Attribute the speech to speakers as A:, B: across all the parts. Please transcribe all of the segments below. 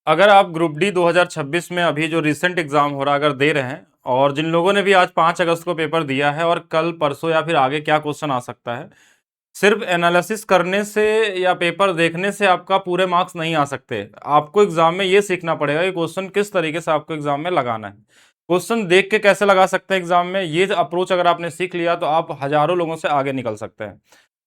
A: अगर आप group D 2026 में अभी जो रिसेंट एग्जाम हो रहा है अगर दे रहे हैं, और जिन लोगों ने भी आज 5 अगस्त को पेपर दिया है और कल परसों या फिर आगे क्या क्वेश्चन आ सकता है, सिर्फ एनालिसिस करने से या पेपर देखने से आपका पूरे मार्क्स नहीं आ सकते। आपको एग्जाम में ये सीखना पड़ेगा कि क्वेश्चन किस तरीके से आपको एग्जाम में लगाना है। क्वेश्चन देख के कैसे लगा सकते हैं एग्जाम में, ये अप्रोच अगर आपने सीख लिया तो आप हजारों लोगों से आगे निकल सकते हैं।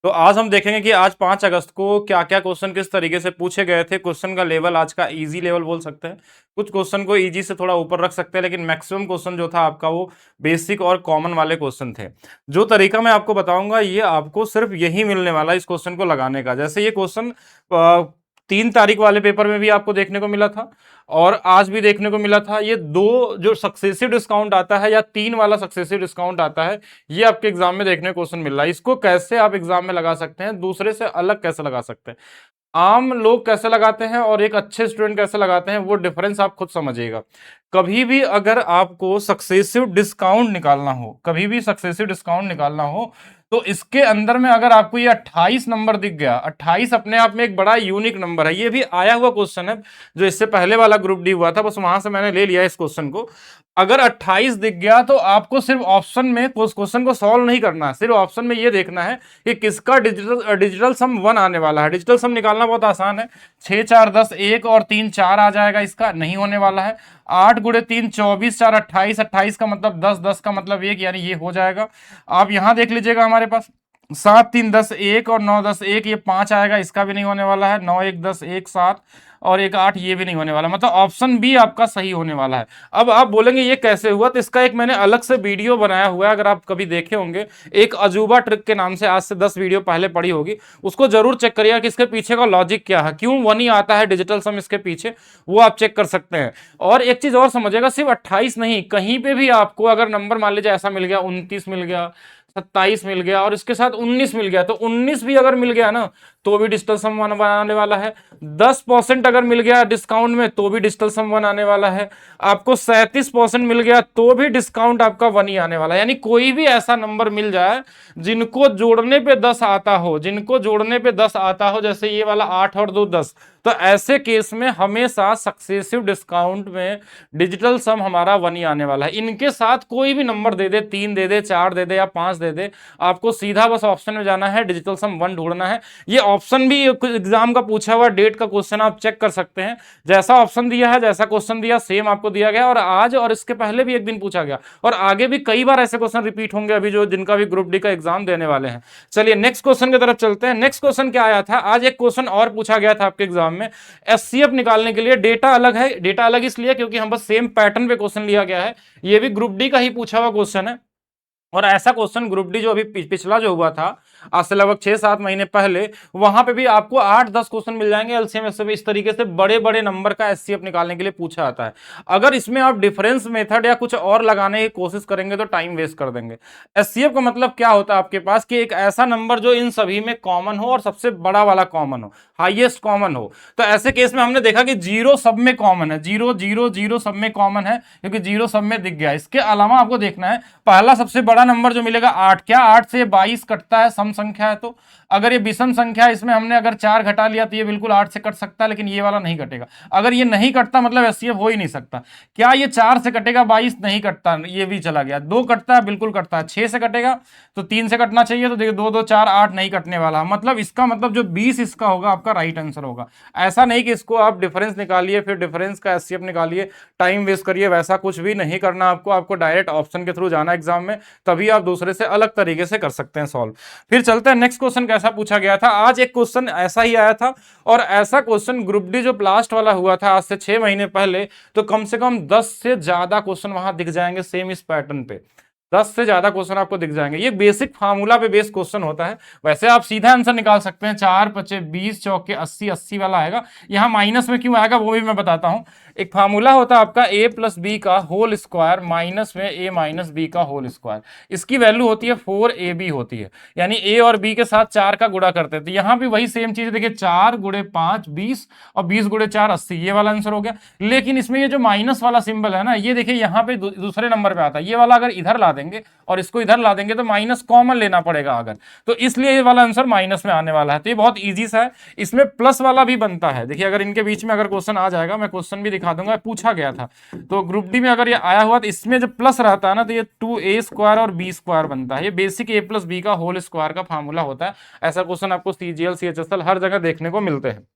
A: तो आज हम देखेंगे कि आज 5 अगस्त को क्या-क्या क्वेश्चन किस तरीके से पूछे गए थे। क्वेश्चन का लेवल आज का इजी लेवल बोल सकते हैं। कुछ क्वेश्चन को इजी से थोड़ा ऊपर रख सकते हैं, लेकिन मैक्सिमम क्वेश्चन जो था आपका वो बेसिक और कॉमन वाले क्वेश्चन थे। जो तरीका मैं आपको बताऊंगा ये आपको सिर्फ यही मिलने वाला है इस क्वेश्चन को लगाने का। जैसे ये क्वेश्चन 3 तारीख वाले पेपर में भी आपको देखने को मिला था और आज भी देखने को मिला था। ये दो जो सक्सेसिव डिस्काउंट आता है या 3 वाला सक्सेसिव डिस्काउंट आता है, ये आपके एग्जाम में देखने को क्वेश्चन मिल रहा है। इसको कैसे आप एग्जाम में लगा सकते हैं, दूसरे से अलग कैसे लगा सकते हैं, आम लोग कैसे लगाते हैं और एक अच्छे स्टूडेंट कैसे लगाते हैं, वो डिफरेंस आप खुद समझिएगा। कभी भी अगर आपको सक्सेसिव डिस्काउंट निकालना हो, कभी भी सक्सेसिव डिस्काउंट निकालना हो, तो इसके अंदर में अगर आपको ये 28 नंबर दिख गया, 28 अपने आप में एक बड़ा यूनिक नंबर है। ये भी आया हुआ क्वेश्चन है जो इससे पहले वाला ग्रुप डी हुआ था, बस वहां से मैंने ले लिया इस क्वेश्चन को। अगर 28 दिख गया तो आपको सिर्फ ऑप्शन में क्वेश्चन को सॉल्व नहीं करना है, सिर्फ ऑप्शन में ये देखना है कि किसका डिजिटल सम 1 आने वाला है। डिजिटल सम निकालना बहुत आसान है। 6 4 10 1 और 3 4 आ जाएगा, इसका नहीं होने वाला है। 8 गुणे 3 24 4 28, 28 का मतलब 10, 10 का मतलब 1, यानी ये हो जाएगा। आप यहां देख लीजिएगा हमारे पास 7 3 10 1 और 9 10 1, ये 5 आएगा, इसका भी नहीं होने वाला है। 9 1 10 1 7 और 1 8, ये भी नहीं होने वाला, मतलब ऑप्शन बी आपका सही होने वाला है। अब आप बोलेंगे ये कैसे हुआ, तो इसका एक मैंने अलग से वीडियो बनाया हुआ है, अगर आप कभी देखे होंगे, एक अजूबा ट्रिक के नाम से, आज से 10 वीडियो पहले पड़ी होगी, उसको जरूर चेक करिएगा कि इसके पीछे का लॉजिक क्या है, क्यों 1 ही आता है डिजिटल सम इसके पीछे, वो आप चेक कर सकते हैं। और एक चीज और समझिएगा, सिर्फ 28 नहीं, कहीं पे भी आपको अगर नंबर मान लीजिए ऐसा मिल गया, 29 मिल गया, 27 मिल गया और इसके साथ 19 मिल गया, तो 19 भी अगर मिल गया ना तो भी डिजिटल सम वन बनाने वाला है। 10% अगर मिल गया डिस्काउंट में तो भी डिजिटल सम वन आने वाला है। आपको 37% मिल गया तो भी डिस्काउंट आपका 1 ही आने वाला है। यानी कोई भी ऐसा नंबर मिल जाए जिनको जोड़ने पे 10 आता हो, जिनको जोड़ने पे 10 आता हो, जैसे ये वाला 8 और 2 10, तो ऐसे केस में हमेशा सक्सेसिव डिस्काउंट में डिजिटल सम हमारा 1 ही आने वाला है। इनके साथ कोई भी नंबर दे दे, 3 दे दे, 4 दे दे या 5 दे दे, आपको सीधा बस ऑप्शन में जाना है, डिजिटल सम 1 ढूंढना है। ये ऑप्शन भी एग्जाम का पूछा हुआ डेट का क्वेश्चन आप चेक कर सकते हैं। जैसा ऑप्शन दिया है, जैसा क्वेश्चन दिया, सेम आपको दिया गया, और आज और इसके पहले भी एक दिन पूछा गया, और आगे भी कई बार ऐसे क्वेश्चन रिपीट होंगे अभी जो जिनका भी ग्रुप डी का एग्जाम देने वाले हैं। चलिए नेक्स्ट क्वेश्चन की तरफ चलते हैं। नेक्स्ट क्वेश्चन क्या आया था, आज एक क्वेश्चन और पूछा गया था आपके एग्जाम में। एचसीएफ निकालने के लिए डेटा अलग है, डेटा अलग इसलिए क्योंकि हम बस सेम पैटर्न पे क्वेश्चन लिया गया है। ये भी ग्रुप डी का ही पूछा हुआ क्वेश्चन है, और ऐसा क्वेश्चन ग्रुप डी जो अभी पिछला जो हुआ था आज से लगभग 6-7 महीने पहले, वहां पे भी आपको 8-10 क्वेश्चन मिल जाएंगे एलसीएम एससीएफ, इस तरीके से बड़े बड़े नंबर का एचसीएफ निकालने के लिए पूछा जाता है। अगर इसमें आप डिफरेंस मेथड या कुछ और लगाने की कोशिश करेंगे तो टाइम वेस्ट कर देंगे। एचसीएफ का मतलब क्या होता है आपके पास, कि एक ऐसा नंबर जो इन सभी में कॉमन हो और सबसे बड़ा वाला कॉमन हो, हाईएस्ट कॉमन हो। तो ऐसे केस में हमने देखा कि 0 सब में कॉमन है, 0 0 0 सब में कॉमन है, क्योंकि 0 सब में दिख गया। इसके अलावा आपको देखना है पहला सबसे बड़ा नंबर जो मिलेगा 8, क्या 8 से 22 कटता है, सम संख्या है। तो अगर ये विषम संख्या है, इसमें हमने अगर 4 घटा लिया तो ये बिल्कुल 8 से कट सकता है, लेकिन ये वाला नहीं कटेगा। अगर ये नहीं कटता मतलब एचसीएफ हो ही नहीं सकता। क्या ये 4 से कटेगा, 22 नहीं कटता, ये भी चला गया। 2 कटता है, बिल्कुल कटता है। 6 से कटेगा तो 3 से कटना चाहिए, तो देखिए 2 2 4 8 नहीं कटने वाला। मतलब इसका मतलब जो 20 इसका होगा आपका राइट आंसर होगा। ऐसा नहीं कि इसको आप डिफरेंस निकालिए फिर डिफरेंस का एचसीएफ निकालिए, टाइम वेस्ट करिए, वैसा कुछ भी नहीं करना आपको डायरेक्ट ऑप्शन के थ्रू जाना एग्जाम में, तभी आप दूसरे से अलग तरीके से कर सकते हैं सॉल्व। फिर चलते हैं नेक्स्ट क्वेश्चन कैसा पूछा गया था। आज एक क्वेश्चन ऐसा ही आया था, और ऐसा क्वेश्चन ग्रुप डी जो लास्ट वाला हुआ था आज से 6 महीने पहले, तो कम से कम 10 से ज्यादा क्वेश्चन वहां दिख जाएंगे सेम इस पैटर्न पे। 10 से ज्यादा क्वेश्चन आपको दिख जाएंगे। ये बेसिक फार्मूला पे बेस्ड क्वेश्चन होता है। वैसे आप सीधा आंसर निकाल सकते हैं, 4 5 20 चौके 80, 80 वाला आएगा। यहाँ माइनस में क्यों आएगा वो भी मैं बताता हूँ। एक फार्मूला होता है आपका a प्लस बी का होल स्क्वायर माइनस में a माइनस बी का होल स्क्वायर। इसकी वैल्यू होती है 4ab होती है, यानी a और b के साथ 4 का गुणा करते हैं। तो यहाँ भी वही सेम चीज, देखिए 4 गुणे 5 20 और 20 गुणे 4 80, ये वाला आंसर हो गया। लेकिन इसमें ये जो माइनस वाला सिंबल है ना, ये देखिए यहाँ पे दूसरे नंबर पे आता है। ये वाला अगर इधर ला देंगे और इसको इधर ला देंगे तो माइनस कॉमन लेना पड़ेगा अगर, तो इसलिए ये वाला आंसर माइनस में आने वाला है। तो ये बहुत ईजी सा है, इसमें प्लस वाला भी बनता है। देखिए अगर इनके बीच में अगर क्वेश्चन आ जाएगा, मैं क्वेश्चन भी दिखा दूंगा, पूछा गया था, तो ग्रुप डी में अगर ये आया हुआ तो इसमें जब प्लस रहता है ना तो ये 2a² और b² बनता है। ये बेसिक a + b का होल स्क्वायर का फार्मूला होता है। ऐसा क्वेश्चन आपको CGL CHSL हर जगह देखने को मिलते हैं।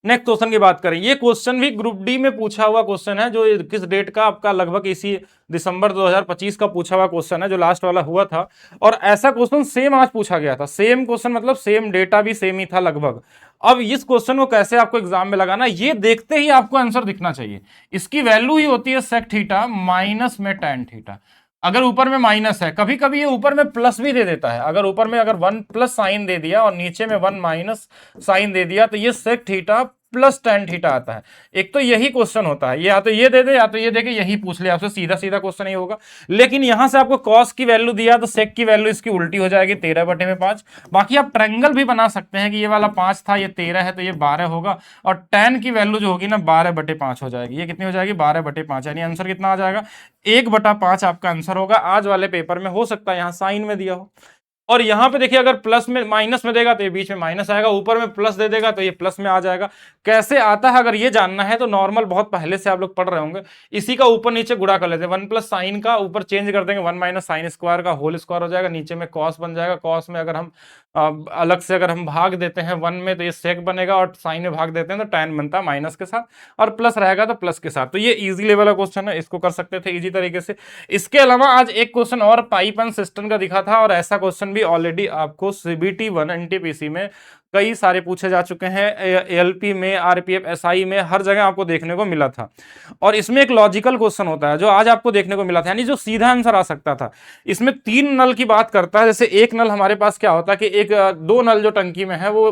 A: नेक्स्ट क्वेश्चन की बात करें, ये क्वेश्चन भी ग्रुप डी में पूछा हुआ क्वेश्चन है, जो किस डेट का आपका लगभग इसी दिसंबर 2025 का पूछा हुआ क्वेश्चन है, जो लास्ट वाला हुआ था। और ऐसा क्वेश्चन सेम आज पूछा गया था, सेम क्वेश्चन मतलब सेम डेटा भी सेम ही था लगभग। अब इस क्वेश्चन को कैसे आपको एग्जाम में लगाना, ये देखते ही आपको आंसर दिखना चाहिए। इसकी वैल्यू ही होती है सेक थीटा माइनस में tan थीटा। अगर ऊपर में माइनस है, कभी कभी ये ऊपर में प्लस भी दे देता है, अगर ऊपर में अगर 1+ साइन दे दिया और नीचे में 1- साइन दे दिया तो ये sec theta plus tan theta आता है। एक तो यही क्वेश्चन होता है, या तो ये दे दे या तो ये दे के यही पूछ ले आपसे, सीधा सीधा क्वेश्चन ही होगा। लेकिन यहां से आपको कॉस की वैल्यू दिया तो सेक की वैल्यू इसकी उल्टी हो जाएगी 13/5। बाकी आप ट्रायंगल भी बना सकते हैं कि ये वाला 5 था, ये 13 है तो ये 12 होगा, और tan की वैल्यू जो होगी ना 12/5 हो जाएगी। ये कितनी हो जाएगी 12/5, यानी आंसर कितना आ जाएगा 1/5 आपका आंसर होगा। आज वाले पेपर में हो सकता है यहाँ साइन में दिया हो, और यहां पे देखिए अगर प्लस में माइनस में देगा तो ये बीच में माइनस आएगा, ऊपर में प्लस दे देगा तो ये प्लस में आ जाएगा। कैसे आता है अगर ये जानना है तो नॉर्मल बहुत पहले से आप लोग पढ़ रहे होंगे, इसी का ऊपर नीचे गुणा कर लेते हैं। 1+ साइन का ऊपर चेंज कर देंगे, 1- साइन स्क्वायर का होल स्क्वायर हो जाएगा, नीचे में कॉस बन जाएगा। कॉस में अगर हम अलग से अगर हम भाग देते हैं 1 में तो ये सेक बनेगा, और साइन में भाग देते हैं तो tan बनता है माइनस के साथ, और प्लस रहेगा तो प्लस के साथ। तो ये इजी लेवल का क्वेश्चन है, इसको कर सकते थे इजी तरीके से। इसके अलावा आज एक क्वेश्चन और पाइप एंड सिस्टम का दिखा था, और ऐसा क्वेश्चन भी ऑलरेडी आपको CBT 1 NTPC में कई सारे पूछे जा चुके हैं, ALP में, RPF SI में, हर जगह आपको देखने को मिला था। और इसमें एक लॉजिकल क्वेश्चन होता है जो आज आपको देखने को मिला था, यानी जो सीधा आंसर आ सकता था। इसमें 3 नल की बात करता है, जैसे एक नल हमारे पास क्या होता है कि एक 2 नल जो टंकी में है वो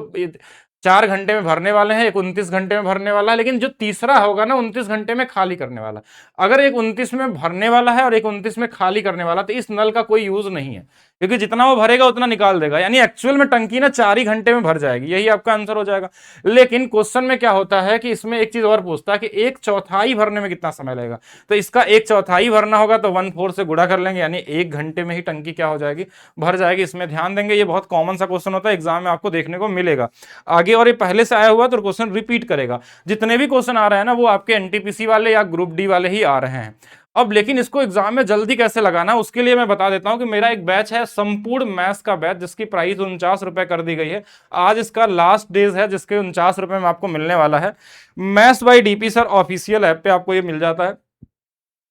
A: 4 घंटे में भरने वाले हैं, एक 29 घंटे में भरने वाला है, लेकिन जो तीसरा होगा ना 29 घंटे में खाली करने वाला। अगर एक 29 में भरने वाला है और एक 29 में खाली करने वाला, तो इस नल का कोई यूज नहीं है, क्योंकि जितना वो भरेगा उतना निकाल देगा, यानी एक्चुअल में टंकी ना 4 ही घंटे में भर जाएगी, यही आपका आंसर हो जाएगा। लेकिन क्वेश्चन में क्या होता है कि इसमें एक चीज और पूछता है कि 1/4 भरने में कितना समय लगेगा, तो इसका 1/4 भरना होगा तो 1/4 से गुणा कर लेंगे, यानी 1 घंटे में ही टंकी क्या हो जाएगी, भर जाएगी। इसमें ध्यान देंगे, ये बहुत कॉमन सा क्वेश्चन होता है, एग्जाम में आपको देखने को मिलेगा आगे, और ये पहले से आया हुआ तो क्वेश्चन रिपीट करेगा। जितने भी क्वेश्चन आ रहे हैं ना वो आपके NTPC वाले या ग्रुप डी वाले ही आ रहे हैं। अब लेकिन इसको एग्जाम में जल्दी कैसे लगाना, उसके लिए मैं बता देता हूं कि मेरा एक बैच है संपूर्ण मैथ्स का बैच, जिसकी प्राइस 49 रुपए कर दी गई है। आज इसका लास्ट डेज है, जिसके 49 रुपए में आपको मिलने वाला है। Maths by DP sir official app पे आपको ये मिल जाता है,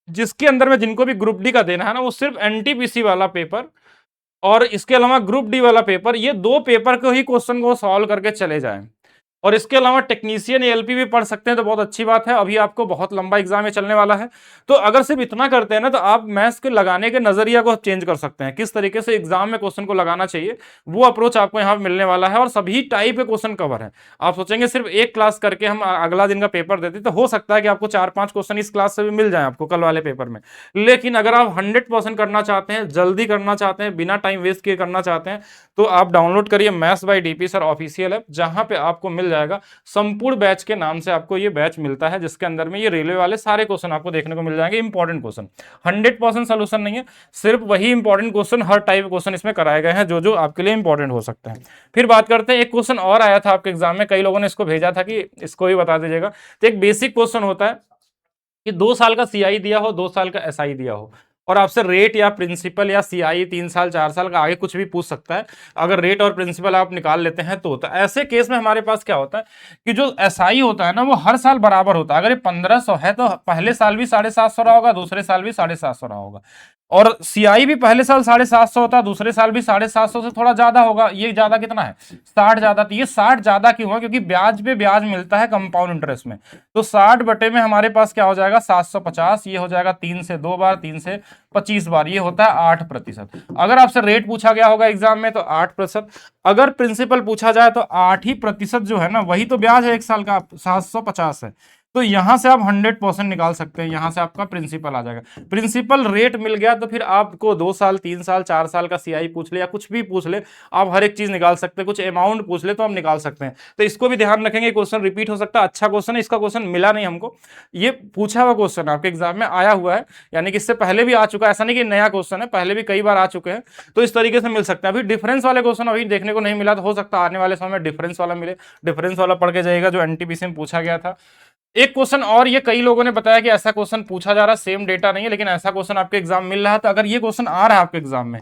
A: जिसके अंदर में जिनको भी ग्रुप डी का देना है ना वो सिर्फ NTPC वाला पेपर और इसके अलावा ग्रुप डी वाला पेपर, ये 2 पेपर को ही क्वेश्चन को सॉल्व करके चले जाएं। और इसके अलावा टेक्नीशियन ALP भी पढ़ सकते हैं, तो बहुत अच्छी बात है। अभी आपको बहुत लंबा एग्जाम में चलने वाला है, तो अगर सिर्फ इतना करते हैं ना तो आप मैथ्स के लगाने के नजरिया को चेंज कर सकते हैं। किस तरीके से एग्जाम में क्वेश्चन को लगाना चाहिए वो अप्रोच आपको यहाँ मिलने वाला है, और सभी टाइप के क्वेश्चन कवर है। आप सोचेंगे सिर्फ एक क्लास करके हम अगला दिन का पेपर देते, तो हो सकता है कि आपको 4-5 क्वेश्चन इस क्लास से भी मिल जाए आपको कल वाले पेपर में। लेकिन अगर आप 100% करना चाहते हैं, जल्दी करना चाहते हैं, बिना टाइम वेस्ट किए करना चाहते हैं, तो आप डाउनलोड करिए maths by DP sir official app, जहां पे आपको मिल जाएगा संपूर्ण बैच के नाम से आपको ये बैच मिलता है, जिसके अंदर में ये रेलवे वाले सारे क्वेश्चन आपको देखने को मिल जाएंगे। इंपॉर्टेंट क्वेश्चन 100% सोल्यूशन नहीं है, सिर्फ वही इंपॉर्टेंट क्वेश्चन, हर टाइप क्वेश्चन इसमें कराए गए हैं जो जो आपके लिए इंपॉर्टेंट हो सकते हैं। फिर बात करते हैं, एक क्वेश्चन और आया था आपके एग्जाम में, कई लोगों ने इसको भेजा था कि इसको भी बता दीजिएगा। तो एक बेसिक क्वेश्चन होता है कि 2 साल का CI दिया हो, 2 साल का SI दिया हो, और आपसे रेट या प्रिंसिपल या CI 3 साल 4 साल का आगे कुछ भी पूछ सकता है। अगर रेट और प्रिंसिपल आप निकाल लेते हैं तो ऐसे केस में हमारे पास क्या होता है कि जो SI होता है ना वो हर साल बराबर होता है। अगर ये 1500 है तो पहले साल भी 750 रहा होगा, दूसरे साल भी 750 रहा होगा, और CI भी पहले साल 750 होता है, दूसरे साल भी 750 से थोड़ा ज्यादा होगा। ये ज्यादा कितना है 60 ज्यादा, तो ये 60 ज्यादा क्यों है, क्योंकि ब्याज पे ब्याज मिलता है कंपाउंड इंटरेस्ट में। तो 60 बटे में हमारे पास क्या हो जाएगा 750, ये हो जाएगा 3 से 2 बार, 3 से 25 बार, ये होता है 8%। अगर आपसे रेट पूछा गया होगा एग्जाम में तो 8%। अगर प्रिंसिपल पूछा जाए तो 8% जो है ना वही तो ब्याज है 1 साल का, 750 है। तो यहां से आप 100% निकाल सकते हैं, यहां से आपका प्रिंसिपल आ जाएगा। प्रिंसिपल रेट मिल गया तो फिर आपको 2 साल 3 साल 4 साल का सीआई पूछ ले या कुछ भी पूछ ले, आप हर एक चीज निकाल सकते हैं। कुछ अमाउंट पूछ ले तो हम निकाल सकते हैं। तो इसको भी ध्यान रखेंगे, क्वेश्चन रिपीट हो सकता है। अच्छा क्वेश्चन है, इसका क्वेश्चन मिला नहीं हमको, ये पूछा हुआ क्वेश्चन आपके एग्जाम में आया हुआ है, यानी कि इससे पहले भी आ चुका है, ऐसा नहीं कि नया क्वेश्चन है, पहले भी कई बार आ चुके हैं। तो इस तरीके से मिल सकता है। अभी डिफरेंस वाले क्वेश्चन अभी देखने को नहीं मिला, तो हो सकता है आने वाले समय में डिफरेंस वाला मिले। डिफरेंस वाला पढ़ के जाइएगा जो एनटीपीसी में पूछा गया था। एक क्वेश्चन और, ये कई लोगों ने बताया कि ऐसा क्वेश्चन पूछा जा रहा है, सेम डेटा नहीं है लेकिन ऐसा क्वेश्चन आपके एग्जाम मिल रहा है। तो अगर ये क्वेश्चन आ रहा है आपके एग्जाम में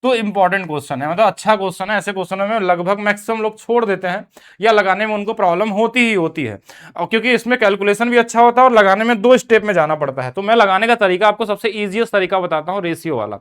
A: तो इंपॉर्टेंट क्वेश्चन है, मतलब अच्छा क्वेश्चन है। ऐसे क्वेश्चनों में लगभग मैक्सिमम लोग छोड़ देते हैं या लगाने में उनको प्रॉब्लम होती ही होती है, और क्योंकि इसमें कैलकुलेशन भी अच्छा होता है और लगाने में 2 स्टेप में जाना पड़ता है। तो मैं लगाने का तरीका आपको सबसे इजीएस्ट तरीका बताता हूँ, रेशियो वाला।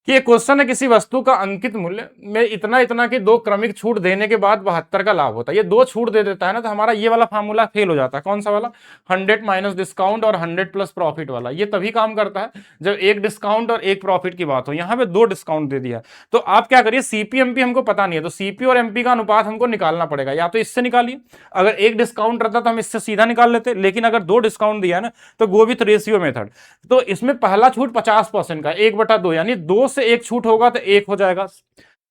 A: कि एक क्वेश्चन है, किसी वस्तु का अंकित मूल्य में इतना इतना की 2 क्रमिक छूट देने के बाद 72 का लाभ होता है। ये 2 छूट दे देता है ना, तो हमारा ये वाला फार्मूला फेल हो जाता है। कौन सा वाला? 100 माइनस डिस्काउंट और 100 प्लस प्रॉफिट वाला। ये तभी काम करता है जब एक डिस्काउंट और एक प्रॉफिट की बात हो। यहाँ पे 2 डिस्काउंट दे दिया, तो आप क्या करिए, सीपी एमपी हमको पता नहीं है, तो सीपी और एमपी का अनुपात हमको निकालना पड़ेगा। या तो इससे निकालिए, अगर एक डिस्काउंट रहता तो हम इससे सीधा निकाल लेते, लेकिन अगर 2 डिस्काउंट दिया है ना, तो गो विथ रेशियो मेथड। तो इसमें पहला छूट 50% का 1/2, यानी 2 से 1 छूट होगा तो 1 हो जाएगा।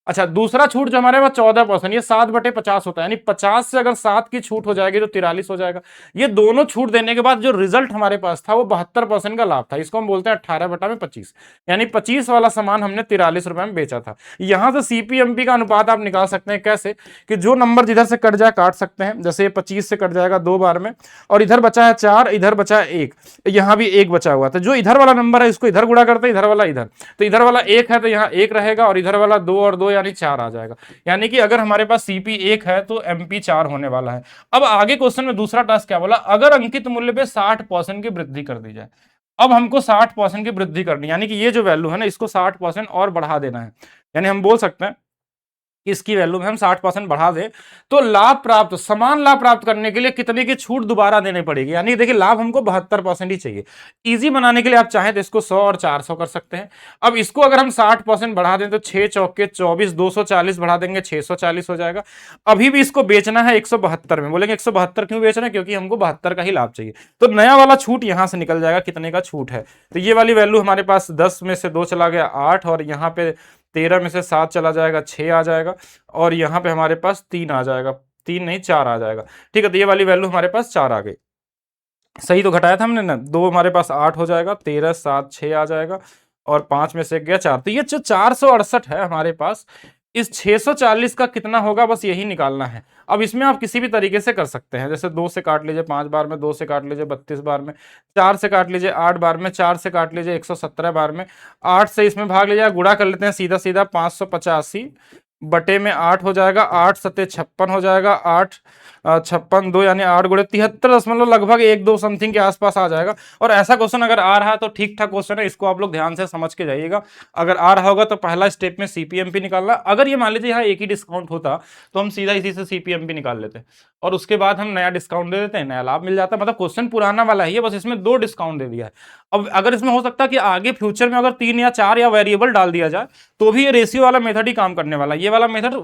A: अच्छा, दूसरा छूट जो हमारे पास 14%, ये 7/50 होता है, यानी 50 से अगर 7 की छूट हो जाएगी तो 43 हो जाएगा। ये दोनों छूट देने के बाद जो रिजल्ट हमारे पास था वो 72% का लाभ था। इसको हम बोलते हैं 18/25, यानी 25 वाला सामान हमने 43 रुपए में बेचा था। यहां से सीपीएमपी का अनुपात आप निकाल सकते हैं। कैसे? कि जो नंबर जिधर से कट जाए काट सकते हैं। जैसे 25 से कट जाएगा 2 बार में, और इधर बचा है 4, इधर बचा है 1, यहां भी 1 बचा हुआ था। जो इधर वाला नंबर है इसको इधर गुणा करते हैं, इधर वाला इधर, तो इधर वाला 1 है तो यहाँ 1 रहेगा, और इधर वाला 2 और 2 यानी 4 आ जाएगा। यानी कि अगर हमारे पास सीपी 1 है तो एमपी 4 होने वाला है। अब आगे क्वेश्चन में दूसरा टास्क क्या बोला, अगर अंकित मूल्य पे 60% की वृद्धि कर दी जाए। अब हमको 60% की वृद्धि करनी, यानी कि ये जो वैल्यू है ना इसको 60% और बढ़ा देना है। यानी हम बोल सकते हैं कि इसकी वैल्यू में हम 60% बढ़ा दें तो लाभ प्राप्त, समान लाभ प्राप्त करने के लिए कितने की छूट दोबारा देनी पड़ेगी। यानी देखिए लाभ हमको 72% ही चाहिए। इजी बनाने के लिए आप चाहें तो इसको 100 और 400 कर सकते हैं। अब इसको अगर हम 60% बढ़ा दें तो 6 चौके 24, 240 बढ़ा देंगे 640 हो जाएगा। अभी भी इसको बेचना है 172 में। बोलेंगे 172 क्यों बेच रहे हैं? क्योंकि हमको 72 का ही लाभ चाहिए। तो नया वाला छूट यहां से निकल जाएगा, कितने का छूट है। तो ये वाली वैल्यू हमारे पास 10 में से 2 चला गया 8, और यहाँ पे 13 में से 7 चला जाएगा 6 आ जाएगा, और यहाँ पे हमारे पास 3 आ जाएगा, 3 नहीं 4 आ जाएगा। ठीक है, तो ये वाली वैल्यू हमारे पास 4 आ गई। सही तो घटाया था हमने ना, 2 हमारे पास 8 हो जाएगा, 13 7 6 आ जाएगा, और 5 में से 1 गया 4। तो ये जो 468 है हमारे पास, इस 640 का कितना होगा बस यही निकालना है। अब इसमें आप किसी भी तरीके से कर सकते हैं, जैसे 2 से काट लीजिए 5 बार में, 2 से काट लीजिए 32 बार में, 4 से काट लीजिए 8 बार में, 4 से काट लीजिए 117 बार में, 8 से इसमें भाग लीजिए, गुणा कर लेते हैं सीधा सीधा, 585 बटे में 8 हो जाएगा, 8 सत्ते 56 हो जाएगा, 8 56 2 यानी 8 गुणे 73 लगभग 1-2 समथिंग के आसपास आ जाएगा। और ऐसा क्वेश्चन अगर आ रहा है तो ठीक ठाक क्वेश्चन है, इसको आप लोग ध्यान से समझ के जाइएगा। अगर आ रहा होगा तो पहला स्टेप में सीपीएमपी निकालना। अगर ये मान लीजिए यहाँ एक ही डिस्काउंट होता तो हम सीधा इसी से सीपीएमपी निकाल लेते, और उसके बाद हम नया डिस्काउंट दे देते हैं, नया लाभ मिल जाता है। मतलब क्वेश्चन पुराना वाला ही है, बस इसमें 2 डिस्काउंट दे दिया है। अब अगर इसमें हो सकता है कि आगे फ्यूचर में अगर 3 या 4 या वेरिएबल डाल दिया जाए तो भी ये रेशियो वाला मेथड ही काम करने वाला है। ये वाला मेथड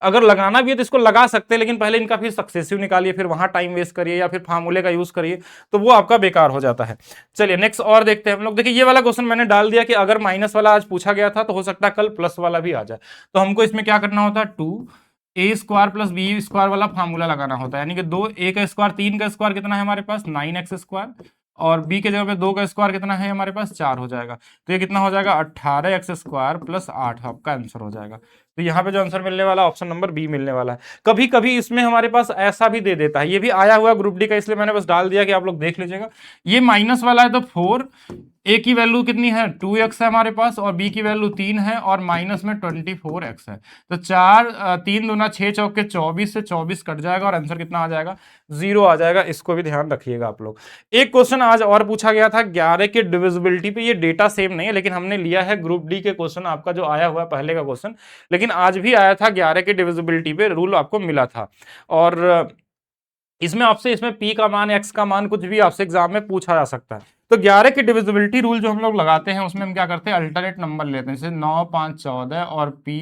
A: अगर लगाना भी है तो इसको लगा सकते हैं, लेकिन पहले इनका फिर सक्सेसिव निकालिए, फिर वहां टाइम वेस्ट करिए या फिर फार्मूले का यूज करिए, तो वो आपका बेकार हो जाता है। चलिए नेक्स्ट और देखते हैं हम लोग। देखिए ये वाला क्वेश्चन मैंने डाल दिया कि अगर माइनस वाला आज पूछा गया था तो हो सकता है कल प्लस वाला भी आ जाए। तो हमको इसमें क्या करना होता है, 2a² प्लस b² वाला फार्मूला लगाना होता है। यानी कि 2a का स्क्वायर, 3 का स्क्वायर कितना है हमारे पास 9x², और b के जगह पे 2 का स्क्वायर कितना है हमारे पास 4 हो जाएगा। तो ये कितना हो जाएगा 18x² प्लस 8 आपका आंसर हो जाएगा। तो यहाँ पे जो आंसर मिलने वाला ऑप्शन नंबर बी मिलने वाला है। कभी कभी इसमें हमारे पास ऐसा भी दे देता है, ये भी आया हुआ ग्रुप डी का, इसलिए मैंने बस डाल दिया कि आप लोग देख लीजिएगा। ये माइनस वाला है तो 4, ए की वैल्यू कितनी है 2x है हमारे पास, और बी की वैल्यू 3 है, और माइनस में 24x है। तो 3 दूना 6 चौके 24 से 24 कट जाएगा, और आंसर कितना आ जाएगा 0 आ जाएगा। इसको भी ध्यान रखिएगा आप लोग। एक क्वेश्चन आज और पूछा गया था 11 के डिविजिबिलिटी पे, ये डेटा सेम नहीं है लेकिन हमने लिया है ग्रुप डी के क्वेश्चन, आपका जो आया हुआ है पहले का क्वेश्चन, लेकिन आज भी आया था 11 के डिविजिबिलिटी पे, रूल आपको मिला था। और इसमें आपसे इसमें p का मान x का मान कुछ भी आपसे एग्जाम में पूछा जा सकता है। तो 11 की डिविजिबिलिटी रूल जो हम लोग लगाते हैं उसमें हम क्या करते हैं, अल्टरनेट नंबर लेते हैं, जैसे 9 5 14 और p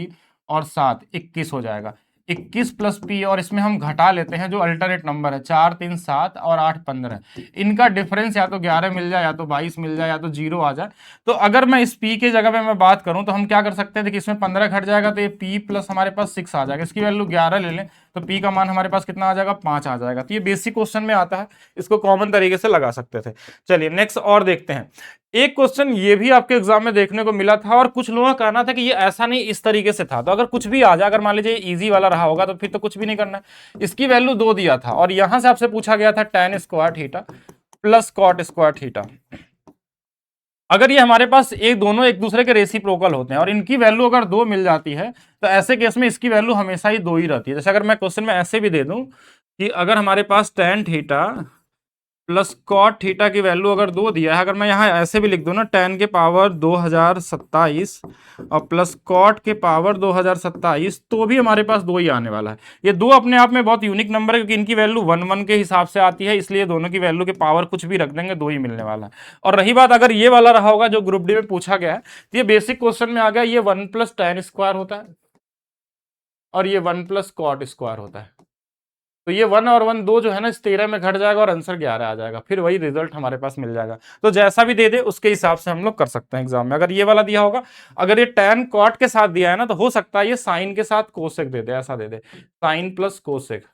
A: और 7, 21 हो जाएगा। 21 प्लस पी, और इसमें हम घटा लेते हैं जो अल्टरनेट नंबर है, 4 3 7 और 8 15, इनका डिफरेंस या तो 11 मिल जाए, या तो 22 मिल जाए, या तो 0 आ जाए। तो अगर मैं इस पी के जगह पे मैं बात करूं तो हम क्या कर सकते हैं, देखिए इसमें 15 घट जाएगा तो ये पी प्लस हमारे पास 6 आ जाएगा, इसकी वैल्यू 11 ले लें तो पी का मान हमारे पास कितना आ जाएगा, 5 आ जाएगा। तो ये बेसिक क्वेश्चन में आता है, इसको कॉमन तरीके से लगा सकते थे। चलिए नेक्स्ट और देखते हैं। एक क्वेश्चन ये भी आपके एग्जाम में देखने को मिला था, और कुछ लोगों का कहना था कि ये ऐसा नहीं इस तरीके से था। तो अगर कुछ भी आ जाए, अगर मान लीजिए इजी वाला रहा होगा तो फिर तो कुछ भी नहीं करना है। इसकी वैल्यू 2 दिया था, और यहां से आपसे पूछा गया था tan square theta plus cot square theta. अगर ये हमारे पास दोनों एक दूसरे के रेसिप्रोकल होते हैं और इनकी वैल्यू अगर 2 मिल जाती है, तो ऐसे केस में इसकी वैल्यू हमेशा ही 2 ही रहती है। जैसे अगर मैं क्वेश्चन में ऐसे भी दे दूं कि अगर हमारे पास tan theta plus cot theta की वैल्यू अगर 2 दिया है, अगर मैं यहाँ ऐसे भी लिख दूं ना, tan के पावर 2027 और प्लस कॉट के पावर 2027, तो भी हमारे पास 2 ही आने वाला है। ये 2 अपने आप में बहुत यूनिक नंबर है, क्योंकि इनकी वैल्यू 1 1 के हिसाब से आती है, इसलिए दोनों की वैल्यू के पावर कुछ भी रख देंगे 2 ही मिलने वाला है। और रही बात अगर ये वाला रहा होगा जो ग्रुप डी में पूछा गया है, तो ये बेसिक क्वेश्चन में आ गया, ये 1 प्लस tan स्क्वायर होता है और ये 1 प्लस कॉट स्क्वायर होता है। तो ये 1 और 1 2 जो है ना, इस 13 में घट जाएगा और आंसर 11 आ जाएगा, फिर वही रिजल्ट हमारे पास मिल जाएगा। तो जैसा भी दे दे उसके हिसाब से हम लोग कर सकते हैं एग्जाम में। अगर ये वाला दिया होगा, अगर ये tan कॉट के साथ दिया है ना, तो हो सकता है ये साइन के साथ कोसेक दे दे, ऐसा दे दे, साइन प्लस कोसेक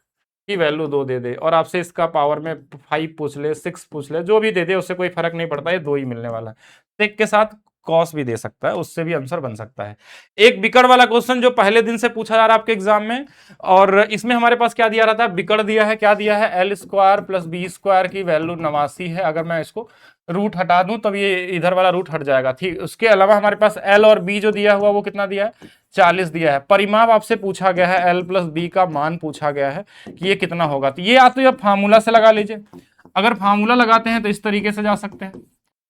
A: की वैल्यू 2 दे दे, और आपसे इसका पावर में 5 पूछ ले, 6 पूछ ले, जो भी दे दे उससे कोई फर्क नहीं पड़ता, ये 2 ही मिलने वाला है। सेक के साथ कॉस भी दे सकता है, उससे भी आंसर बन सकता है। एक बिकड़ वाला क्वेश्चन जो पहले दिन से पूछा जा रहा है आपके एग्जाम में, और इसमें हमारे पास क्या दिया रहता है, बिकड़ दिया है, क्या दिया है, L square plus B square की वैल्यू 89 है। अगर मैं इसको रूट हटा दूं तब ये इधर वाला रूट हट जाएगा, ठीक। उसके अलावा हमारे पास एल और बी जो दिया हुआ वो कितना दिया है, 40 दिया है। परिमाप आपसे पूछा गया है, एल प्लस बी का मान पूछा गया है कि ये कितना होगा। तो ये या तो ये फार्मूला से लगा लीजिए, अगर फार्मूला लगाते हैं तो इस तरीके से जा सकते हैं,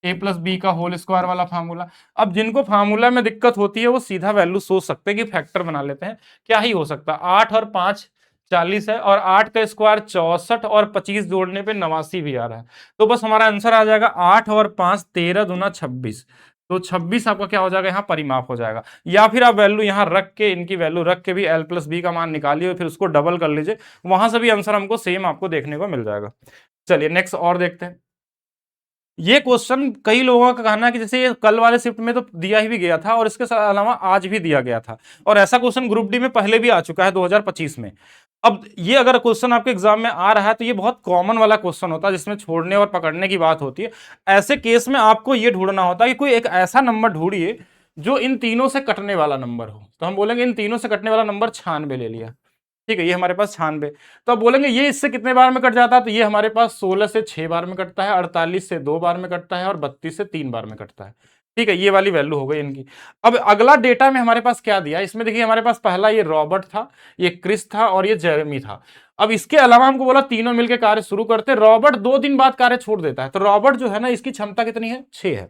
A: ए प्लस बी का होल स्क्वायर वाला फार्मूला। अब जिनको फार्मूला में दिक्कत होती है वो सीधा वैल्यू सोच सकते हैं कि फैक्टर बना लेते हैं। क्या ही हो सकता है, 8 और 5 40 है, और 8 का स्क्वायर 64, और 25 जोड़ने पे 89 भी आ रहा है। तो बस हमारा आंसर आ जाएगा 8 और 5 13 दूना 26, तो 26 आपका क्या हो जाएगा, यहाँ परिमाप हो जाएगा। या फिर आप वैल्यू यहाँ रख के, इनकी वैल्यू रख के भी एल प्लस बी का मान निकालिए, फिर उसको डबल कर लीजिए, वहां से भी आंसर हमको सेम आपको देखने को मिल जाएगा। चलिए नेक्स्ट और देखते हैं। ये क्वेश्चन कई लोगों का कहना है कि जैसे ये कल वाले शिफ्ट में तो दिया ही भी गया था, और इसके अलावा आज भी दिया गया था, और ऐसा क्वेश्चन ग्रुप डी में पहले भी आ चुका है 2025 में। अब ये अगर क्वेश्चन आपके एग्जाम में आ रहा है तो ये बहुत कॉमन वाला क्वेश्चन होता है, जिसमें छोड़ने और पकड़ने की बात होती है। ऐसे केस में आपको ये ढूंढना होता है कि कोई एक ऐसा नंबर ढूंढिए जो इन तीनों से कटने वाला नंबर हो। तो हम बोलेंगे इन तीनों से कटने वाला नंबर 96 ले लिया, ठीक है, ये हमारे पास 96। तो अब बोलेंगे ये इससे कितने बार में कट जाता है, तो ये हमारे पास 16 से 6 बार में कटता है, 48 से 2 बार में कटता है, और 32 से 3 बार में कटता है, ठीक है। ये वाली वैल्यू हो गई इनकी। अब अगला डेटा में हमारे पास क्या दिया, इसमें देखिए हमारे पास पहला ये रॉबर्ट था, ये क्रिस था, और ये जेरेमी था। अब इसके अलावा हमको बोला तीनों मिलकर कार्य शुरू करते। रॉबर्ट 2 दिन बाद कार्य छोड़ देता है, तो रॉबर्ट जो है ना, इसकी क्षमता कितनी है, 6 है।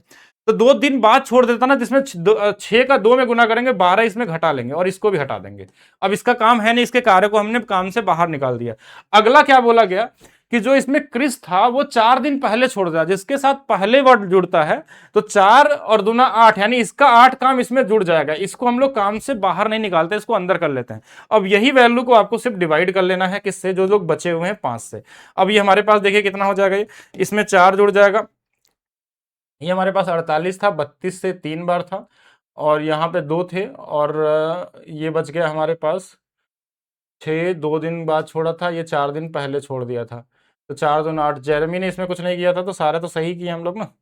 A: तो 2 दिन बाद छोड़ देता ना, जिसमें 6 का 2 में गुना करेंगे, 12 इसमें घटा लेंगे, और इसको भी हटा देंगे। अब इसका काम है नहीं, इसके कार्य को हमने काम से बाहर निकाल दिया। अगला क्या बोला गया कि जो इसमें क्रिस था वो 4 दिन पहले छोड़ दिया, जिसके साथ पहले वर्ड जुड़ता है, तो 4 और दूना 8, यानी इसका 8 काम इसमें जुड़ जाएगा। इसको हम लोग काम से बाहर नहीं निकालते, इसको अंदर कर लेते हैं। अब यही वैल्यू को आपको सिर्फ डिवाइड कर लेना है, किससे, जो लोग बचे हुए हैं 5 से। अब ये हमारे पास देखिए कितना हो जाएगा, इसमें 4 जुड़ जाएगा, ये हमारे पास 48 था, 32 से 3 बार था, और यहाँ पे 2 थे, और ये बच गया हमारे पास 6, 2 दिन बाद छोड़ा था, ये 4 दिन पहले छोड़ दिया था, तो 4 दूना 8। जेरेमी ने इसमें कुछ नहीं किया था, तो सारे तो सही किए हम लोग ना,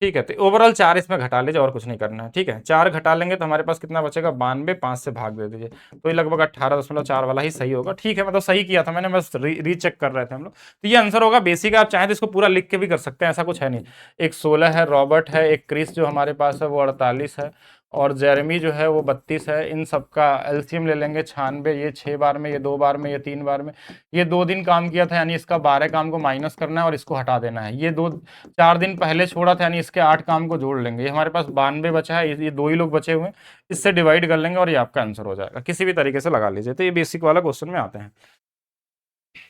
A: ठीक है। तो ओवरऑल 4 इसमें घटा लीजिए, और कुछ नहीं करना है, ठीक है। 4 घटा लेंगे तो हमारे पास कितना बचेगा, 92, 5 से भाग दे दीजिए, तो ये लगभग 18.4 वाला ही सही होगा, ठीक है। मतलब सही किया था मैंने, बस रीचेक कर रहे थे हम लोग। तो ये आंसर होगा बेसिक। आप चाहें तो इसको पूरा लिख के भी कर सकते हैं, ऐसा कुछ है नहीं। एक 16 है, रॉबर्ट है, एक क्रिस जो हमारे पास है वो 48 है, और जेरेमी जो है वो 32 है। इन सबका एलसीएम ले लेंगे, 96, ये 6 बार में, ये 2 बार में, ये 3 बार में। ये 2 दिन काम किया था, यानी इसका 12 काम को माइनस करना है और इसको हटा देना है। ये 4 दिन पहले छोड़ा था, यानी इसके 8 काम को जोड़ लेंगे। ये हमारे पास 92 बचा है, ये 2 ही लोग बचे हुए हैं, इससे डिवाइड कर लेंगे और ये आपका आंसर हो जाएगा। किसी भी तरीके से लगा लीजिए। तो ये बेसिक वाला क्वेश्चन में आते हैं।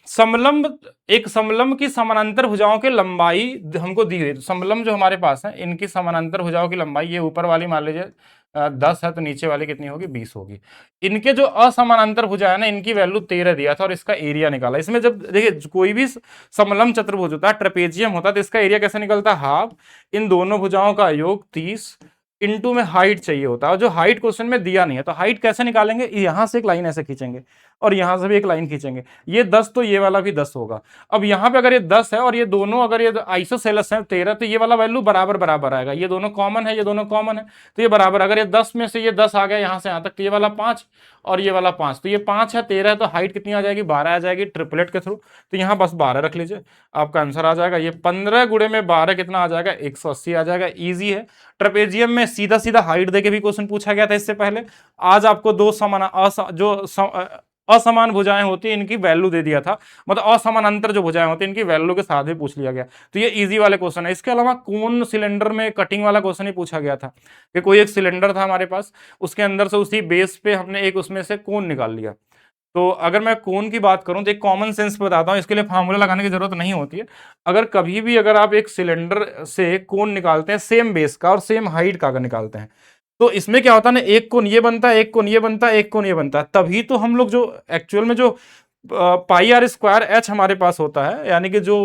A: समलंब, एक समलंब की समानांतर भुजाओं की लंबाई हमको दी हुई है। समलंब जो हमारे पास है, इनकी समानांतर भुजाओं की लंबाई, ये ऊपर वाली मान लीजिए 10 है तो नीचे वाली कितनी होगी, 20 होगी। इनके जो असमानांतर भुजा है ना, इनकी वैल्यू 13 दिया था और इसका एरिया निकाला। इसमें जब देखिए कोई भी समलंब चतुर्भुज होता है, ट्रेपेजियम होता है, तो इसका एरिया कैसे निकलता है, हाफ इन दोनों भुजाओं का योग 30 इनटू में हाइट चाहिए होता है, और जो हाइट क्वेश्चन में दिया नहीं है, तो हाइट कैसे निकालेंगे, यहां से एक लाइन ऐसे खींचेंगे और यहां से भी एक लाइन खींचेंगे, ये 10 तो ये वाला भी 10 होगा। अब यहां पे अगर ये 10 है और ये दोनों अगर ये आइसोसेलेस है 13, तो ये वाला वैल्यू बराबर बराबर आएगा, ये दोनों कॉमन है, ये दोनों कॉमन है, तो ये बराबर। अगर ये 10 में से ये 10 आ गया यहां से यहां तक, तो ये वाला 5 और ये वाला 5, तो ये 5 है 13 है, तो हाइट कितनी आ जाएगी, 12 आ जाएगी ट्रिपलेट के थ्रू। तो यहाँ बस 12 रख लीजिए, आपका आंसर आ जाएगा। ये 15 गुणे में 12 कितना आ जाएगा, 180 आ जाएगा। ईजी है। ट्रेपेजियम में सीधा सीधा हाइट देके भी क्वेश्चन पूछा गया था इससे पहले। आज आपको दो समान असमान भुजाएं होती है इनकी वैल्यू दे दिया था, मतलब असमानांतर जो भुजाएं होती है इनकी वैल्यू के साथ भी पूछ लिया गया। तो ये इजी वाले क्वेश्चन है। इसके अलावा कोन सिलेंडर में कटिंग वाला क्वेश्चन ही पूछा गया था कि कोई एक सिलेंडर था हमारे पास, उसके अंदर से उसी बेस पे हमने एक उसमें से कोन निकाल लिया। तो अगर मैं कोन की बात करूं तो एक कॉमन सेंस बताता हूं, इसके लिए फार्मूला लगाने की जरूरत नहीं होती है। अगर कभी भी अगर आप एक सिलेंडर से कोन निकालते हैं सेम बेस का और सेम हाइट का अगर निकालते हैं, तो इसमें क्या होता है ना, एक कोण ये बनता है, एक कोण ये बनता है, एक कोण ये बनता है, तभी तो हम लोग जो एक्चुअल में जो पाई आर स्क्वायर एच हमारे पास होता है, यानी कि जो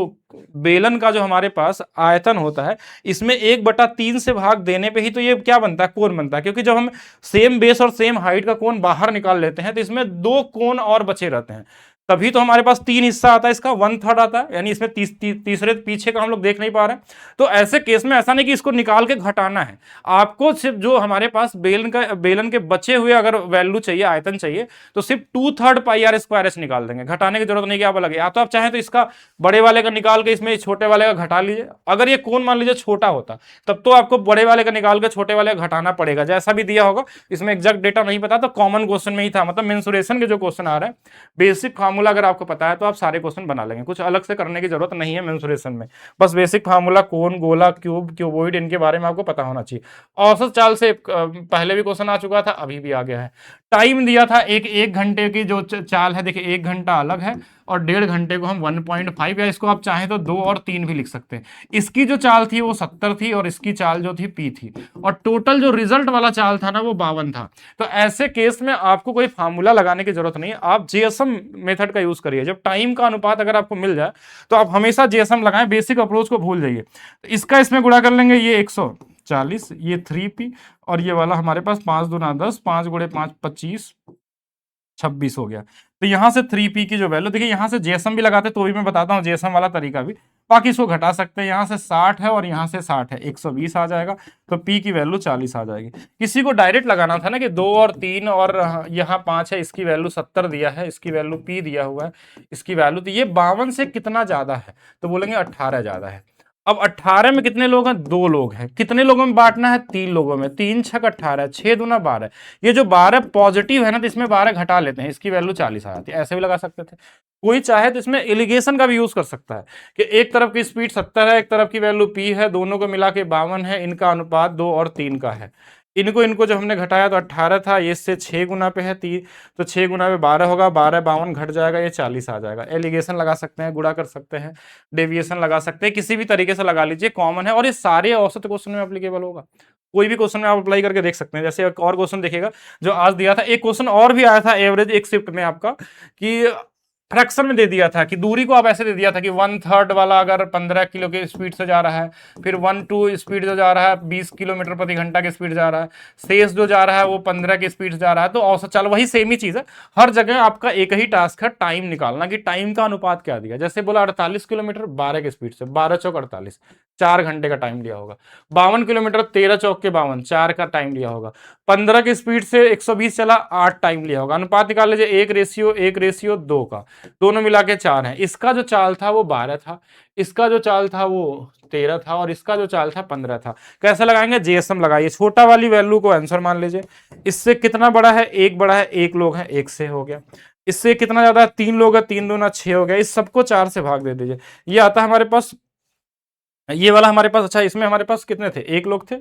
A: बेलन का जो हमारे पास आयतन होता है, इसमें 1/3 से भाग देने पे ही तो ये क्या बनता है, कोण बनता है। क्योंकि जब हम सेम बेस और सेम हाइट का कोण बाहर निकाल लेते हैं तो इसमें 2 कोण और बचे रहते हैं, तभी तो हमारे पास 3 हिस्सा आता है, इसका 1/3 आता है, यानी इसमें तीसरे पीछे का हम लोग देख नहीं पा रहे हैं। तो ऐसे केस में ऐसा नहीं कि इसको निकाल के घटाना है, आपको सिर्फ जो हमारे पास बेलन के बचे हुए अगर वैल्यू चाहिए, आयतन चाहिए, तो सिर्फ 2/3 पाई आर स्क्वायर एच निकाल देंगे, घटाने की जरूरत नहीं कि आप अलग। या तो आप चाहें तो इसका बड़े वाले का निकाल के इसमें छोटे वाले का घटा लीजिए। अगर ये कोण मान लीजिए छोटा होता तब तो आपको बड़े वाले का निकाल के छोटे वाले का घटाना पड़ेगा, जैसा भी दिया होगा। इसमें एग्जैक्ट डेटा नहीं पता तो कॉमन क्वेश्चन में ही था, मतलब मेंसुरेशन के जो क्वेश्चन आ रहे हैं, बेसिक फार्मूला अगर आपको पता है तो आप सारे क्वेश्चन बना लेंगे, कुछ अलग से करने की जरूरत नहीं है मेंसुरेशन में। बस बेसिक फार्मूला कोण, गोला, क्यूब, क्यूबॉइड, इनके बारे में आपको पता होना चाहिए। औसत चाल से पहले भी क्वेश्चन आ चुका था, अभी भी आ गया है। टाइम दिया था एक घंटे की जो चाल है, देखिए 1 घंटा अलग है और 1.5 घंटे को हम 1.5, या इसको आप चाहें तो 2 और 3 भी लिख सकते हैं। इसकी जो चाल थी वो 70 थी और इसकी चाल जो थी P थी, और टोटल जो रिजल्ट वाला चाल था ना वो 52 था। तो ऐसे केस में आपको कोई फार्मूला लगाने की जरूरत नहीं है, आप जीएसएम मेथड का यूज करिए। जब टाइम का अनुपात अगर आपको मिल जाए तो आप हमेशा जीएसएम लगाएं, बेसिक अप्रोच को भूल जाइए। तो इसका इसमें गुणा कर लेंगे, ये 140, ये 3P, और ये वाला हमारे पास 5 दूना 10, 5 गुणे 5 25, 26 हो गया। तो यहां से 3P की जो वैल्यू, देखिए यहां से जेएसएम भी लगाते तो भी मैं बताता हूं जेएसएम वाला तरीका भी, बाकी इसको घटा सकते हैं। यहां से 60 है और यहां से 60 है, 120 आ जाएगा, तो P की वैल्यू 40 आ जाएगी। किसी को डायरेक्ट लगाना था ना कि 2 और 3 और यहाँ 5 है, इसकी वैल्यू 70 दिया है, इसकी वैल्यू P दिया हुआ है, इसकी वैल्यू, तो ये 52 से कितना ज्यादा है, तो बोलेंगे 18 ज्यादा है। अब 18 में कितने लोग हैं, 2 लोग हैं, कितने लोगों में बांटना है, 3 लोगों में, 3 छक 18, 6 दूना 12। ये जो 12 पॉजिटिव है ना, तो इसमें 12 घटा लेते हैं, इसकी वैल्यू 40 आ जाती है। ऐसे भी लगा सकते थे। कोई चाहे तो इसमें एलिगेशन का भी यूज कर सकता है कि एक तरफ की स्पीड 70 है, एक तरफ की वैल्यू P है, दोनों को मिला के 52 है, इनका अनुपात 2 और 3 का है। इनको जब हमने घटाया तो 18 था, ये इससे 6 गुना पे है 3, तो 6 गुना पे 12 होगा, 12 52 घट जाएगा, ये 40 आ जाएगा। एलिगेशन लगा सकते हैं, गुणा कर सकते हैं, डेविएशन लगा सकते हैं, किसी भी तरीके से लगा लीजिए, कॉमन है और ये सारे औसत क्वेश्चन में एप्लीकेबल होगा। कोई भी क्वेश्चन में आप अप्लाई करके देख सकते हैं। जैसे एक और क्वेश्चन देखिएगा जो आज दिया था, एक क्वेश्चन और भी आया था एवरेज एक शिफ्ट में आपका, कि फ्रैक्शन में दे दिया था कि दूरी को आप ऐसे दे दिया था कि 1/3 वाला अगर 15 किलो की स्पीड से जा रहा है, फिर 1/2 स्पीड जो जा रहा है 20 किलोमीटर प्रति घंटा की स्पीड जा रहा है, शेष जो जा रहा है वो 15 की स्पीड जा रहा है। तो औसत चाल वही सेम ही चीज है, हर जगह आपका एक ही टास्क है, टाइम निकालना कि टाइम का अनुपात क्या दिया। जैसे बोला 48 किलोमीटर 12 की स्पीड से, 12 चौक 48, 4 घंटे का टाइम लिया होगा। 52 किलोमीटर 13 चौक के 52, 4 का टाइम लिया होगा। 15 की स्पीड से 120 चला, 8 टाइम लिया होगा। अनुपात निकाल लीजिए, 1:2 का, दोनों मिला के 4 है। इसका जो चाल था वो 12 था, इसका जो चाल था वो 13 था, और इसका जो चाल था 15 था। कैसे लगाएंगे, जीएसएम लगाइए, छोटा वाली वैल्यू को आंसर मान लीजिए। इससे कितना बड़ा है, 1 बड़ा है, 1 लोग हैं, 1 से हो गया। इससे कितना ज्यादा है, 3 लोग है, 3 दूना 6 हो गया। इस सबको 4 से भाग दे दीजिए, ये आता है हमारे पास, ये वाला हमारे पास। अच्छा, इसमें हमारे पास कितने थे, 1 लोग थे,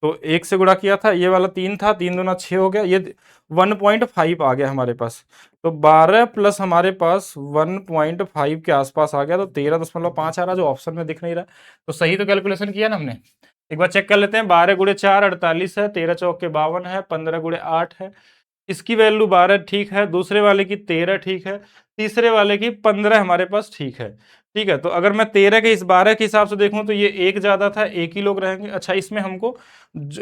A: तो 1 से गुणा किया था, ये वाला 3 था, 3 दूना 6 हो गया, ये 1.5 आ गया हमारे पास। तो 12 प्लस हमारे पास 1.5 के आसपास आ गया, तो 13.5 आ रहा, जो ऑप्शन में दिख नहीं रहा। तो सही तो कैलकुलेशन किया ना हमने। एक बार चेक कर लेते हैं। 12 गुणे 4 48 है, 13 चौके 52 है, 15 गुणे 8 है, इसकी वैल्यू 12 ठीक है, दूसरे वाले की 13 ठीक है, तीसरे वाले की 15 हमारे पास ठीक है। ठीक है, तो अगर मैं 13 के इस 12 के हिसाब से देखूं तो ये एक ज्यादा था, एक ही लोग रहेंगे। अच्छा, इसमें हमको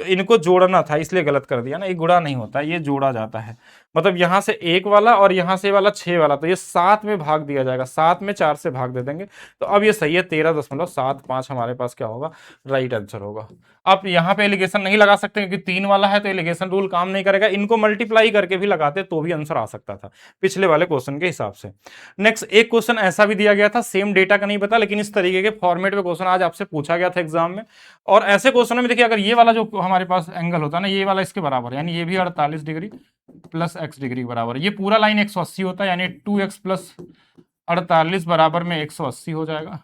A: इनको जोड़ना था, इसलिए गलत कर दिया ना, ये गुणा नहीं होता, ये जोड़ा जाता है। मतलब यहां से एक वाला और यहां से वाला 6 वाला, तो ये 7 में भाग दिया जाएगा, 7 में 4 से भाग दे देंगे। तो अब ये सही है, 13.75 हमारे पास क्या होगा, राइट आंसर होगा। आप यहाँ पे एलिगेशन नहीं लगा सकते क्योंकि 3 वाला है, तो एलिगेशन रूल काम नहीं करेगा। इनको मल्टीप्लाई करके भी लगाते तो भी आंसर आ सकता था पिछले वाले क्वेश्चन के हिसाब से। नेक्स्ट, एक क्वेश्चन ऐसा भी दिया गया था, सेम डेटा का नहीं पता, लेकिन इस तरीके के फॉर्मेट में क्वेश्चन आज आपसे पूछा गया था एग्जाम में। और ऐसे क्वेश्चन में देखिए, अगर ये वाला जो हमारे पास एंगल होता है ना, ये वाला इसके बराबर, यानी ये भी 48 डिग्री प्लस एक्स डिग्री बराबर, ये पूरा लाइन 180 होता है, यानी 2x प्लस 48 बराबर में 180 हो जाएगा।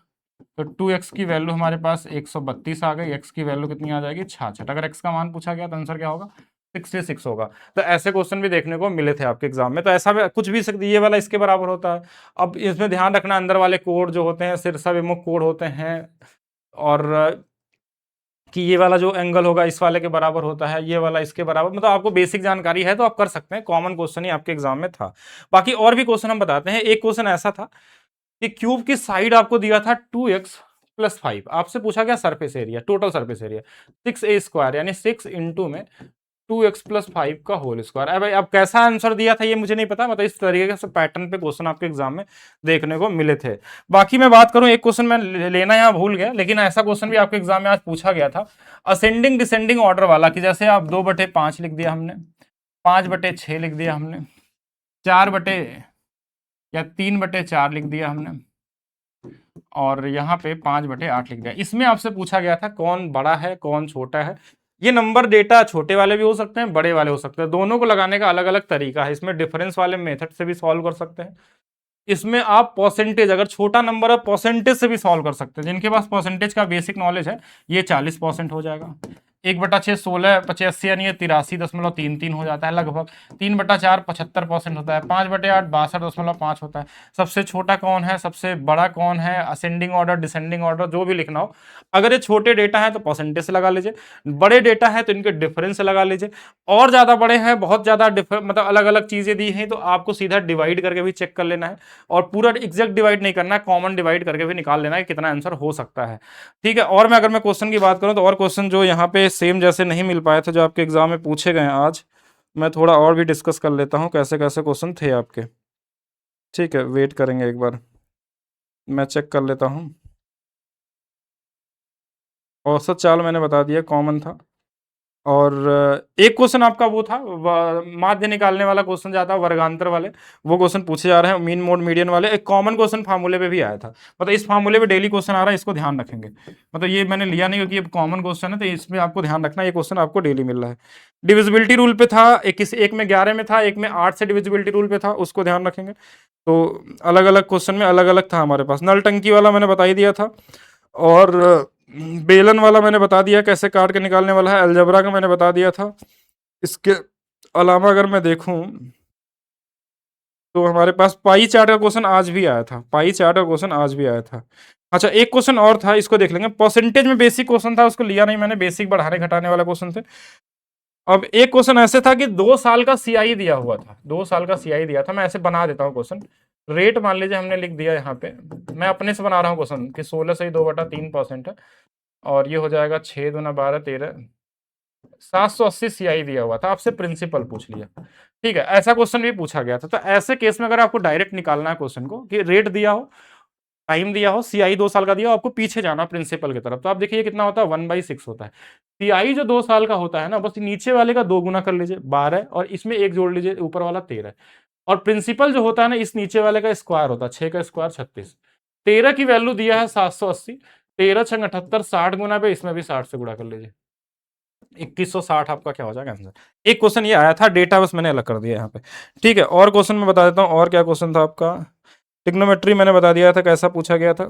A: तो 2x की वैल्यू हमारे पास 132 आ गई, x की वैल्यू कितनी आ जाएगी, 66। अगर x का मान पूछा गया तो आंसर क्या होगा, 66 होगा। तो ऐसे क्वेश्चन भी देखने को मिले थे आपके एग्जाम में। तो ऐसा भी कुछ भी सकती, ये वाला इसके बराबर होता है। अब इसमें ध्यान रखना, अंदर वाले कोड जो होते हैं सिरसा विमुख कोड होते हैं, और कि ये वाला जो एंगल होगा इस वाले के बराबर होता है, ये वाला इसके बराबर। मतलब आपको बेसिक जानकारी है तो आप कर सकते हैं, कॉमन क्वेश्चन ही आपके एग्जाम में था। बाकी और भी क्वेश्चन हम बताते हैं। एक क्वेश्चन ऐसा था कि क्यूब की साइड आपको दिया था 2x प्लस 5, आपसे पूछा गया surface area, total surface area 6a² यानी 6 इंटू में 2x प्लस 5 का होल स्क्वायर। अब भाई अब कैसा आंसर दिया था ये मुझे नहीं पता, मतलब इस तरीके से पैटर्न पे क्वेश्चन आपके एग्जाम में देखने को मिले थे। बाकी मैं बात करूं, एक क्वेश्चन मैं लेना यहाँ भूल गया, लेकिन ऐसा क्वेश्चन भी आपके एग्जाम में आज पूछा गया था, असेंडिंग डिसेंडिंग ऑर्डर वाला, कि जैसे आप 2/5 लिख दिया हमने, 5/6 लिख दिया हमने, 3/4 लिख दिया हमने, और यहाँ पे 5/8 लिख दिया। इसमें आपसे पूछा गया था कौन बड़ा है कौन छोटा है। ये नंबर डेटा छोटे वाले भी हो सकते हैं, बड़े वाले हो सकते हैं, दोनों को लगाने का अलग अलग तरीका है। इसमें डिफरेंस वाले मेथड से भी सॉल्व कर सकते हैं, इसमें आप परसेंटेज, अगर छोटा नंबर है परसेंटेज से भी सॉल्व कर सकते हैं। जिनके पास परसेंटेज का बेसिक नॉलेज है, ये 40% हो जाएगा। 1/6 16/85 यानी ये 83.33 हो जाता है लगभग। 3/4 75% होता है। 5/8 62.5 होता है। सबसे छोटा कौन है, सबसे बड़ा कौन है, असेंडिंग ऑर्डर डिसेंडिंग ऑर्डर जो भी लिखना हो, अगर ये छोटे डेटा है तो परसेंटेज से लगा लीजिए, बड़े डेटा है तो इनके डिफरेंस से लगा लीजिए, और ज्यादा बड़े हैं बहुत ज्यादा मतलब अलग अलग चीजें दी हैं तो आपको सीधा डिवाइड करके भी चेक कर लेना है, और पूरा एग्जैक्ट डिवाइड नहीं करना है, कॉमन डिवाइड करके भी निकाल लेना है कि कितना आंसर हो सकता है। ठीक है, और मैं अगर मैं क्वेश्चन की बात करूं तो और क्वेश्चन जो यहाँ पे सेम जैसे नहीं मिल पाए थे जो आपके एग्जाम में पूछे गए हैं आज, मैं थोड़ा और भी डिस्कस कर लेता हूँ कैसे कैसे क्वेश्चन थे आपके। ठीक है, वेट करेंगे एक बार, मैं चेक कर लेता हूँ। औसत चाल मैंने बता दिया, कॉमन था। और एक क्वेश्चन आपका वो था माध्य निकालने वाला क्वेश्चन जाता है, वर्गांतर वाले, वो क्वेश्चन पूछे जा रहे हैं, मीन मोड मीडियन वाले। एक कॉमन क्वेश्चन फार्मूले पे भी आया था, मतलब इस फार्मूले पे डेली क्वेश्चन आ रहा है, इसको ध्यान रखेंगे। मतलब ये मैंने लिया नहीं क्योंकि ये कॉमन क्वेश्चन है, तो इसमें आपको ध्यान रखना, ये क्वेश्चन आपको डेली मिल रहा है। डिविजिबिलिटी रूल पे था, एक में 11 में था, एक में 8 से डिविजिबिलिटी रूल पे था, उसको ध्यान रखेंगे। तो अलग अलग क्वेश्चन में अलग अलग था हमारे पास। नल टंकी वाला मैंने बता ही दिया था, और बेलन वाला मैंने बता दिया कैसे काट के निकालने वाला है, अलजबरा का मैंने बता दिया था। इसके अलावा अगर मैं देखूं तो हमारे पास पाई चार्ट का क्वेश्चन आज भी आया था, पाई चार्ट का क्वेश्चन आज भी आया था। अच्छा, एक क्वेश्चन और था, इसको देख लेंगे। परसेंटेज में बेसिक क्वेश्चन था, उसको लिया नहीं मैंने, बेसिक बढ़ाने घटाने वाला क्वेश्चन थे। अब एक क्वेश्चन ऐसे था कि 2 साल का सीआई दिया हुआ था, 2 साल का सीआई दिया था। मैं ऐसे बना देता हूँ क्वेश्चन। रेट मान लीजिए हमने लिख दिया यहाँ पे, मैं अपने से बना रहा हूँ क्वेश्चन कि 16 से 2/3% है, और ये हो जाएगा 6 दूना 12 13, 780 सीआई दिया हुआ था, आपसे प्रिंसिपल पूछ लिया। ठीक है, ऐसा क्वेश्चन भी पूछा गया था। तो ऐसे केस में अगर आपको डायरेक्ट निकालना है क्वेश्चन को, कि रेट दिया हो, टाइम दिया हो, सीआई 2 साल का दिया हो, आपको पीछे जाना प्रिंसिपल की तरफ, तो आप देखिए कितना होता है, 1/6 होता है। सीआई जो 2 साल का होता है ना, बस नीचे वाले का 2 गुना कर लीजिए 12, और इसमें 1 जोड़ लीजिए, ऊपर वाला 13, और प्रिंसिपल जो होता है ना, इस नीचे वाले का स्क्वायर होता है, 6 का स्क्वायर 36। 13 की वैल्यू दिया है 780, 13 छंग 78, 60 गुना पे, इसमें भी 60 से गुणा कर लीजिए, 2160 आपका क्या हो जाएगा आंसर। एक क्वेश्चन ये आया था, डेटा बस मैंने अलग कर दिया यहाँ पे। ठीक है, और क्वेश्चन मैं बता देता हूँ, और क्या क्वेश्चन था आपका। टिग्नोमेट्री मैंने बता दिया था कैसा पूछा गया था।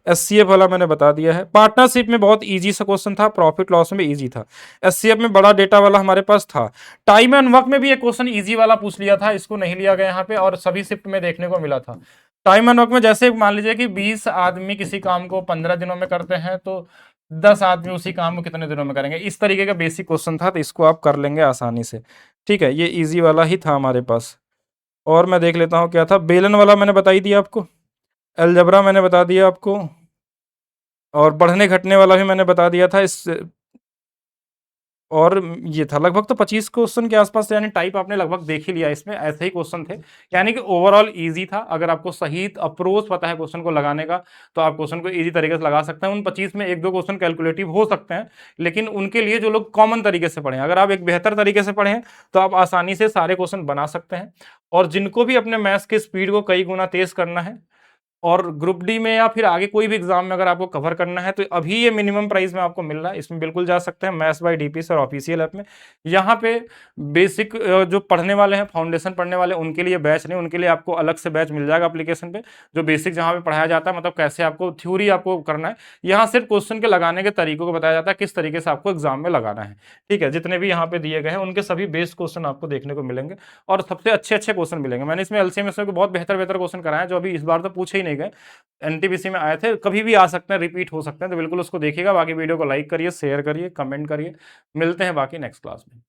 A: एससीएफ वाला मैंने बता दिया है। पार्टनरशिप में बहुत इजी सा क्वेश्चन था, प्रॉफिट लॉस में इजी था। एससीएफ में बड़ा डेटा वाला हमारे पास था। टाइम एंड वर्क में भी एक क्वेश्चन इजी वाला पूछ लिया था, इसको नहीं लिया गया यहाँ पे, और सभी शिफ्ट में देखने को मिला था। टाइम एंड वर्क में जैसे मान लीजिए कि 20 आदमी किसी काम को 15 दिनों में करते हैं, तो 10 आदमी उसी काम को कितने दिनों में करेंगे। इस तरीके का बेसिक क्वेश्चन था, तो इसको आप कर लेंगे आसानी से। ठीक है, ये इजी वाला ही था हमारे पास। और मैं देख लेता हूँ क्या था। बेलन वाला मैंने बता ही दिया आपको, अलजबरा मैंने बता दिया आपको, और बढ़ने घटने वाला भी मैंने बता दिया था। इस और ये था लगभग तो 25 क्वेश्चन के आसपास, यानी टाइप आपने लगभग देख ही लिया। इसमें ऐसे ही क्वेश्चन थे, यानी कि ओवरऑल इजी था। अगर आपको सही अप्रोच पता है क्वेश्चन को लगाने का, तो आप क्वेश्चन को इजी तरीके से लगा सकते हैं। उन 25 में एक दो क्वेश्चन कैलकुलेटिव हो सकते हैं, लेकिन उनके लिए जो लोग कॉमन तरीके से पढ़ें, अगर आप एक बेहतर तरीके से पढ़ें तो आप आसानी से सारे क्वेश्चन बना सकते हैं। और जिनको भी अपने मैथ्स की स्पीड को कई गुना तेज करना है, और ग्रुप डी में या फिर आगे कोई भी एग्जाम में अगर आपको कवर करना है, तो अभी ये मिनिमम प्राइस में आपको मिल रहा है, इसमें बिल्कुल जा सकते हैं maths by DP sir official app में। यहाँ पे बेसिक जो पढ़ने वाले हैं, फाउंडेशन पढ़ने वाले, उनके लिए बैच नहीं, उनके लिए आपको अलग से बैच मिल जाएगा एप्लीकेशन पे, जो बेसिक जहाँ पे पढ़ाया जाता है, मतलब कैसे आपको थ्योरी आपको करना है। यहाँ सिर्फ क्वेश्चन के लगाने के तरीकों को बताया जाता है, किस तरीके से आपको एग्जाम में लगाना है। ठीक है, जितने भी यहाँ पे दिए गए हैं उनके सभी बेस्ड क्वेश्चन आपको देखने को मिलेंगे, और सबसे अच्छे अच्छे क्वेश्चन मिलेंगे। मैंने इसमें एलसीएम को बहुत बेहतर बेहतर क्वेश्चन कराए, जो अभी इस बार तो पूछे ही नहीं गए, एनटीपीसी में आए थे। कभी भी आ सकते हैं, रिपीट हो सकते हैं, तो बिल्कुल उसको देखिएगा। बाकी वीडियो को लाइक करिए, शेयर करिए, कमेंट करिए। मिलते हैं बाकी नेक्स्ट क्लास में।